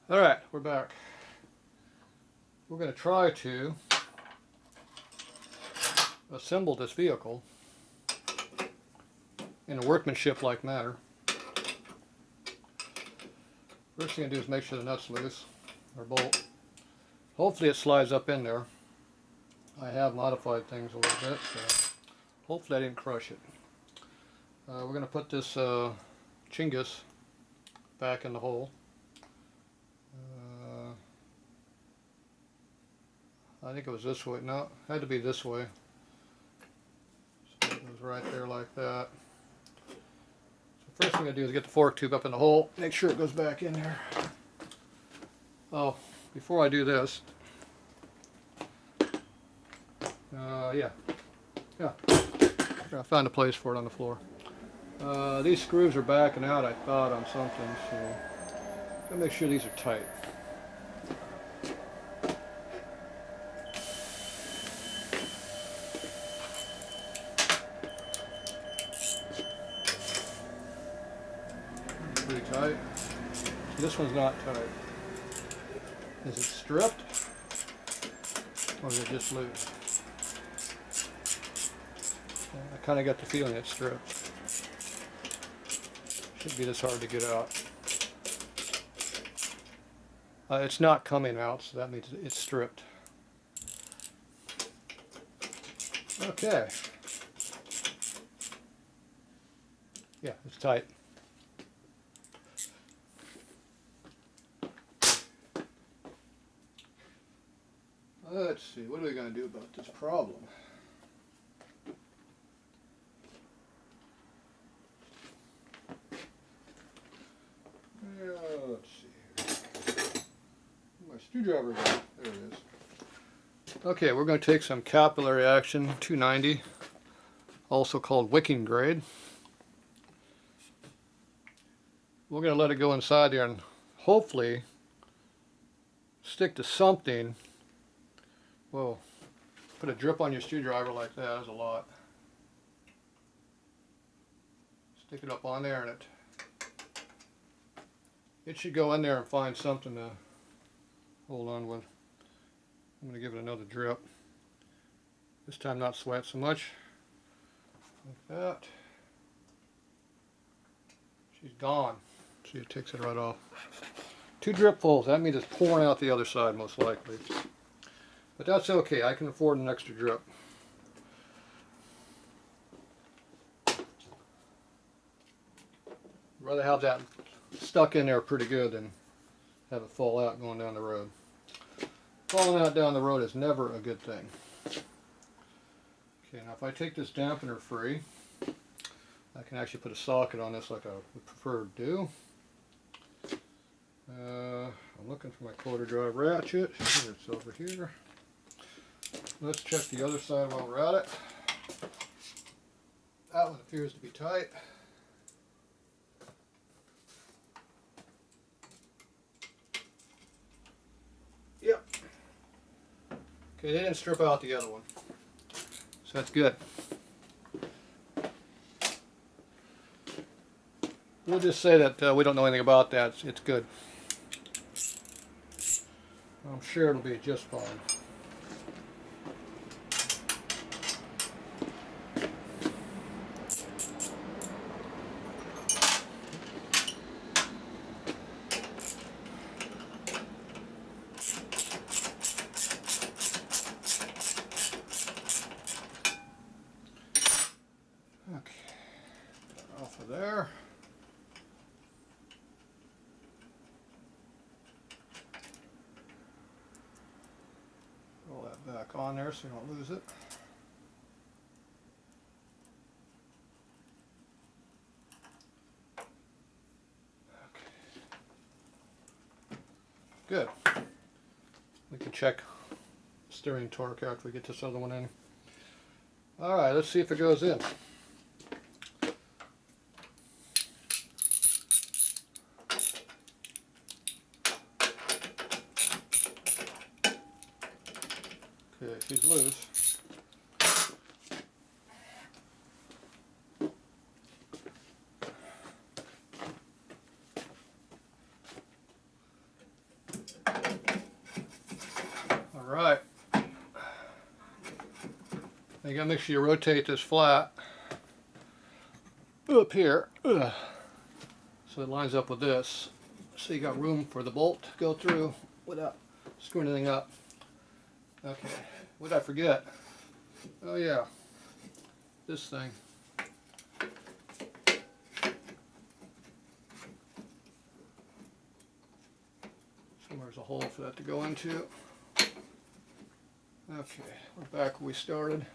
Alright, we're back. We're going to try to assemble this vehicle in a workmanship-like manner. First thing I do is make sure the nut's loose, or bolt. Hopefully it slides up in there. I have modified things a little bit, so hopefully I didn't crush it. We're going to put this chingus back in the hole. I think it was this way. No, it had to be this way. So it goes right there like that. So first thing I do is get the fork tube up in the hole, make sure it goes back in there. Oh, before I do this, yeah, I found a place for it on the floor. These screws are backing out, I thought, on something, so I'm gonna make sure these are tight. Pretty tight. This one's not tight. Is it stripped? Or is it just loose? I kind of got the feeling it's stripped. Shouldn't be this hard to get out. It's not coming out, so that means it's stripped. Okay. Yeah, it's tight. Let's see, what are we going to do about this problem? Let's see here. My screwdriver, there it is. Okay, we're going to take some capillary action 290, also called wicking grade. We're going to let it go inside there and hopefully stick to something. Whoa, put a drip on your screwdriver like that, that's a lot. Stick it up on there and it should go in there and find something to hold on with. I'm going to give it another drip. This time not sweat so much. Like that. She's gone. See, it takes it right off. 2 dripfuls, that means it's pouring out the other side most likely. But that's okay, I can afford an extra drip. Rather have that stuck in there pretty good than have it fall out going down the road. Falling out down the road is never a good thing. Okay, now if I take this dampener free, I can actually put a socket on this like I would prefer to do. I'm looking for my quarter drive ratchet. Here, it's over here. Let's check the other side while we're at it. That one appears to be tight. Yep. Okay, they didn't strip out the other one. So that's good. We'll just say that we don't know anything about that. It's good. I'm sure it'll be just fine. Okay, off of there. Roll that back on there so you don't lose it. Okay. Good. We can check steering torque after we get this other one in. Alright, let's see if it goes in. Okay, she's loose. Alright. You gotta make sure you rotate this flat up here so it lines up with this. So you got room for the bolt to go through without screwing anything up. Okay, what did I forget? Oh yeah, this thing. Somewhere's a hole for that to go into. Okay, we're back where we started.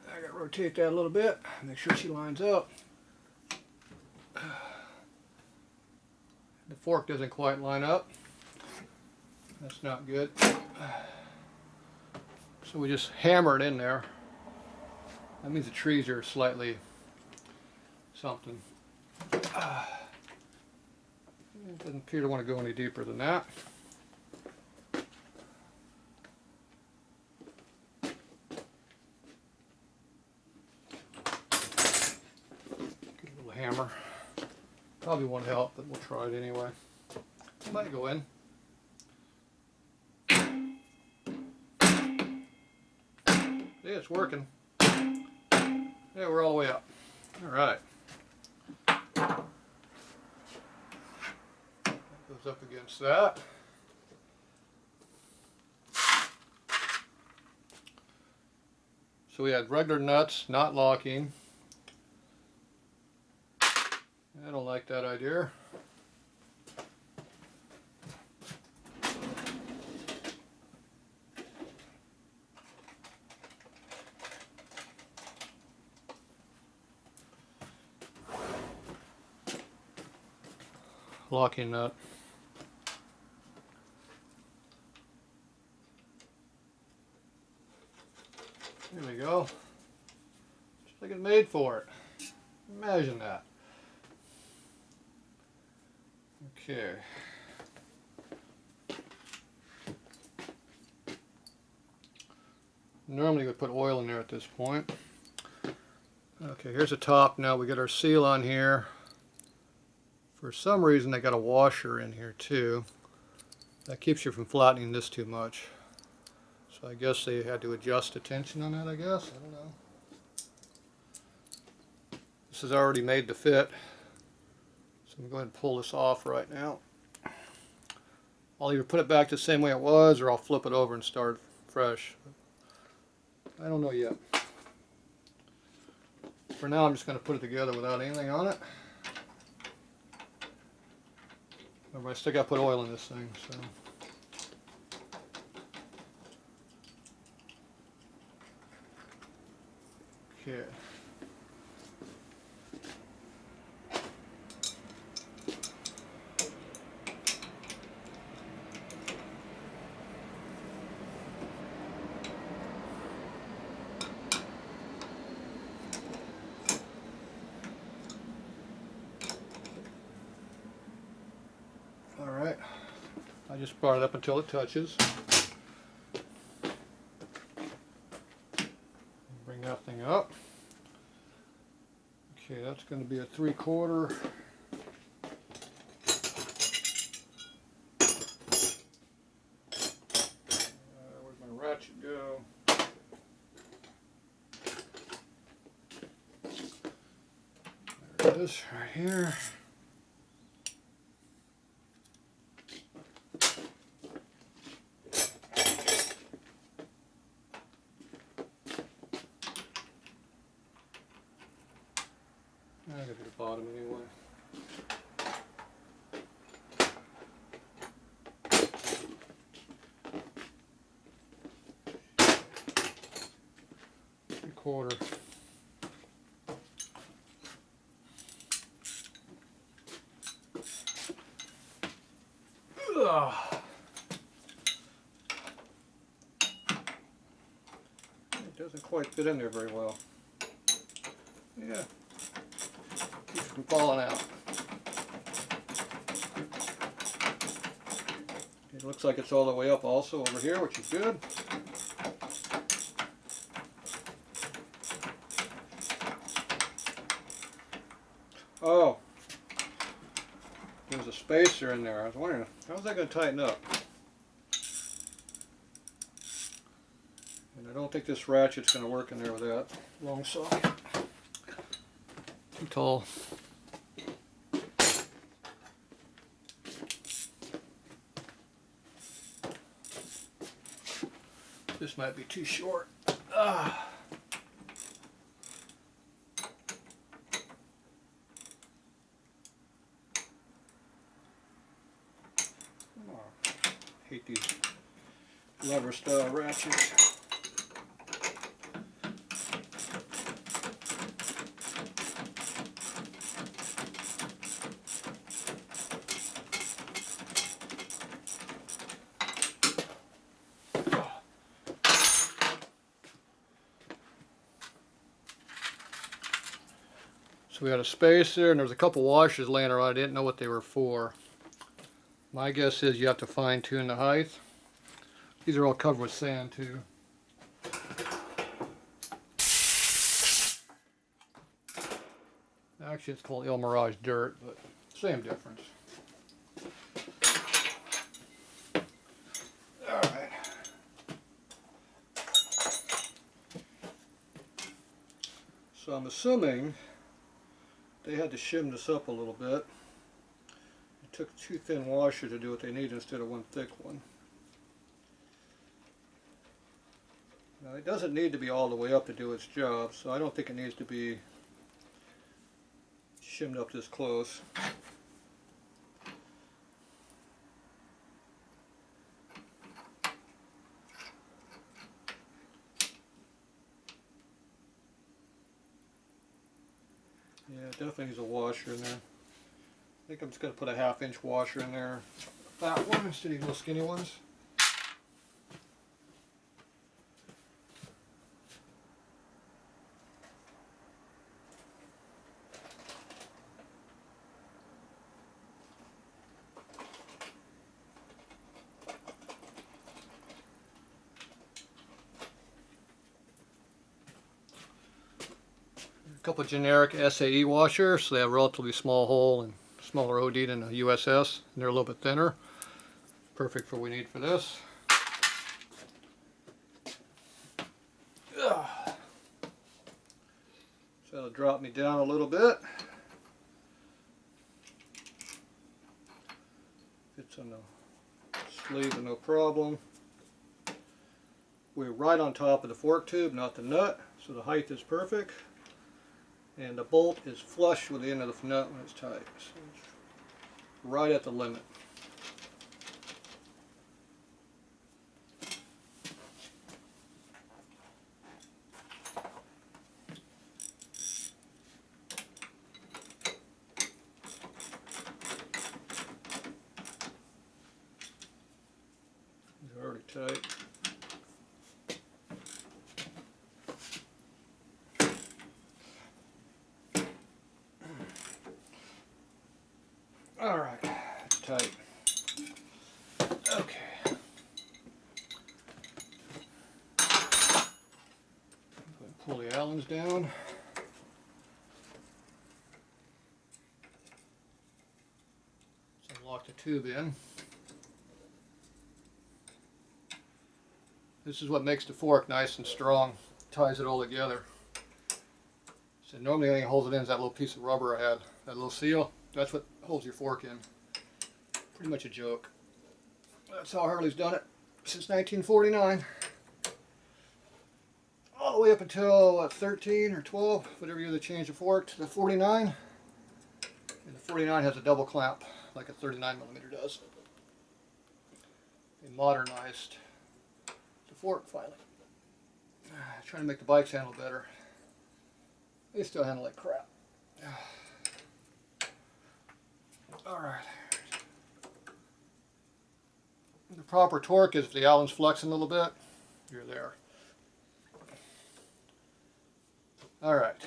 I gotta rotate that a little bit, make sure she lines up. The fork doesn't quite line up. That's not good. So we just hammer it in there. That means the trees are slightly something. It doesn't appear to want to go any deeper than that. Hammer. Probably won't help, but we'll try it anyway. It might go in. See, it's working. Yeah, we're all the way up. Alright. That goes up against that. So we had regular nuts, not locking. I don't like that idea. Locking nut. There we go. Just like it's made for it. Imagine that. Okay. Normally we put oil in there at this point. Okay, here's the top. Now we got our seal on here. For some reason they got a washer in here too. That keeps you from flattening this too much. So I guess they had to adjust the tension on that, I guess. I don't know. This is already made to fit. So I'm going to go ahead and pull this off right now. I'll either put it back the same way it was or I'll flip it over and start fresh. I don't know yet. For now I'm just going to put it together without anything on it. Remember, I still got to put oil in this thing, so. Okay. Alright, I just brought it up until it touches. Bring that thing up. Okay, that's going to be a 3/4. Where'd my ratchet go? There it is, right here. I gotta do the bottom anyway. Three-quarter. Ugh. It doesn't quite fit in there very well. Yeah. Keeps from falling out. It looks like it's all the way up also over here, which is good. Oh, there's a spacer in there. I was wondering, how's that going to tighten up? And I don't think this ratchet's going to work in there with that long socket. Too tall. This might be too short. Ah. Oh, hate these lever style ratchets. So we had a space there, and there was a couple washers laying around. I didn't know what they were for. My guess is you have to fine tune the height. These are all covered with sand too. Actually, it's called mirage dirt, but same difference. All right. So I'm assuming they had to shim this up a little bit. It took two thin washers to do what they need instead of one thick one. Now it doesn't need to be all the way up to do its job, so I don't think it needs to be shimmed up this close. Yeah, it definitely needs a washer in there. I think I'm just going to put a 1/2 inch washer in there. Fat one instead of these little skinny ones. A couple of generic SAE washers, so they have a relatively small hole and smaller OD than a USS, and they're a little bit thinner. Perfect for what we need for this. So that'll drop me down a little bit. Fits on the sleeve with no problem. We're right on top of the fork tube, not the nut, so the height is perfect. And the bolt is flush with the end of the nut when it's tight. So it's right at the limit. It's already tight. All right, it's tight. Okay. Pull the Allens down. So lock the tube in. This is what makes the fork nice and strong. Ties it all together. So normally the only thing that holds it in is that little piece of rubber I had, that little seal. That's what holds your fork in. Pretty much a joke. That's how Harley's done it since 1949. All the way up until what, 13 or 12, whatever year they changed the fork, to the 49. And the 49 has a double clamp like a 39mm does. They modernized the fork finally. Trying to make the bikes handle better. They still handle like crap. Alright. The proper torque is if the Allen's flexing a little bit, you're there. Alright.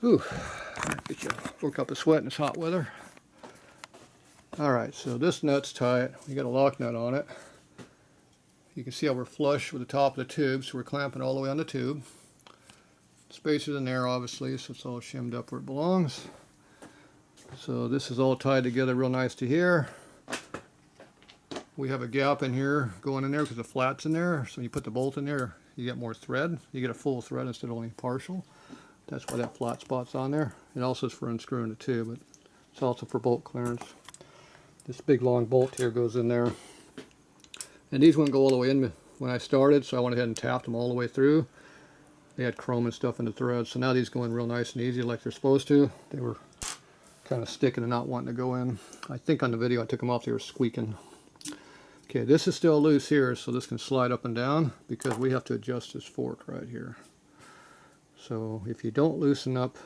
Whew. Get you a cup of sweat in this hot weather. Alright, so this nut's tight. We got a lock nut on it. You can see how we're flush with the top of the tube, so we're clamping all the way on the tube. Spacers in there obviously, so it's all shimmed up where it belongs. So this is all tied together real nice to here. we have a gap in here going in there because the flat's in there. So when you put the bolt in there, you get more thread. You get a full thread instead of only partial. That's why that flat spot's on there. It also is for unscrewing it too, but it's also for bolt clearance. This big long bolt here goes in there. And these wouldn't go all the way in when I started, so I went ahead and tapped them all the way through. They had chrome and stuff in the threads, so now these go in real nice and easy like they're supposed to. They were kind of sticking and not wanting to go in. I think on the video I took them off, they were squeaking. Okay, this is still loose here, so this can slide up and down because we have to adjust this fork right here. So if you don't loosen up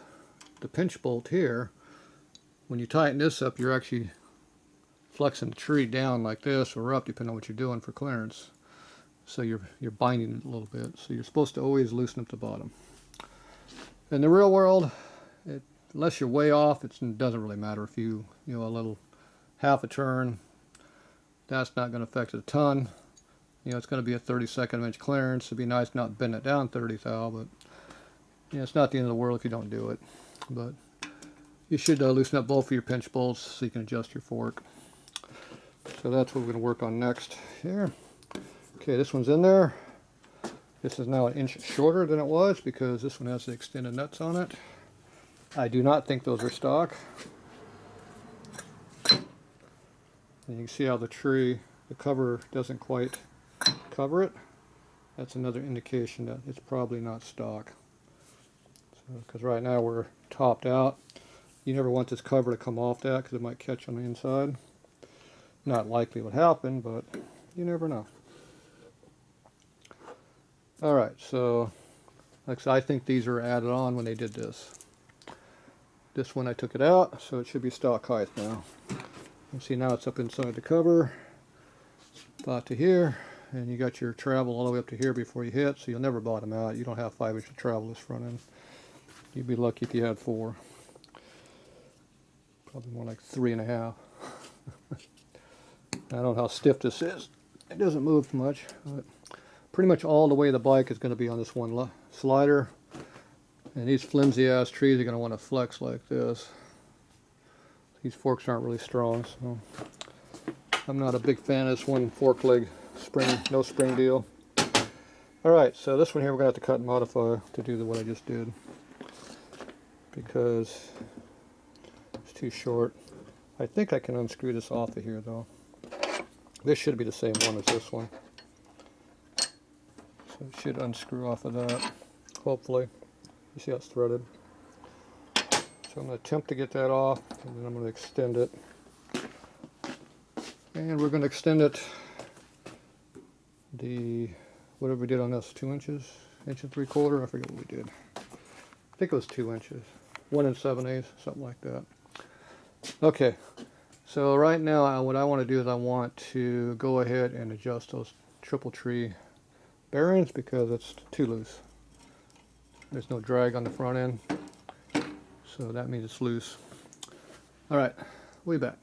the pinch bolt here, when you tighten this up, you're actually flexing the tree down like this or up, depending on what you're doing for clearance. So you're binding it a little bit. So you're supposed to always loosen up the bottom. In the real world, unless you're way off, it doesn't really matter if you know, a little half a turn. That's not going to affect it a ton. You know, it's going to be a 32nd inch clearance. It'd be nice not to bend it down 30 thou, but you know, it's not the end of the world if you don't do it. But you should loosen up both of your pinch bolts so you can adjust your fork. So that's what we're going to work on next here. Okay, this one's in there. This is now an inch shorter than it was because this one has the extended nuts on it. I do not think those are stock. And you can see how the tree, the cover doesn't quite cover it. That's another indication that it's probably not stock. Because right now we're topped out. You never want this cover to come off that because it might catch on the inside. Not likely would happen, but you never know. Alright, so like I said, I think these are added on when they did this. This one I took it out, so it should be stock height now. You see now it's up inside the cover, about to here, and you got your travel all the way up to here before you hit, so you'll never bottom out. You don't have 5 inches of travel this front end. You'd be lucky if you had 4. Probably more like 3.5. I don't know how stiff this is. It doesn't move much, but pretty much all the way the bike is going to be on this one slider. And these flimsy ass trees are going to want to flex like this. These forks aren't really strong, so I'm not a big fan of this one fork leg spring, no spring deal. Alright, so this one here we're going to have to cut and modify to do what I just did. Because it's too short. I think I can unscrew this off of here though. This should be the same one as this one. So it should unscrew off of that, hopefully. You see how it's threaded. So I'm going to attempt to get that off, and then I'm going to extend it. And we're going to extend it whatever we did on this, 2 inches, 1 3/4, I forget what we did. I think it was 2 inches, 1 7/8, something like that. Okay, so right now what I want to do is I want to go ahead and adjust those triple tree bearings because it's too loose. There's no drag on the front end, so that means it's loose. Alright, we'll be back.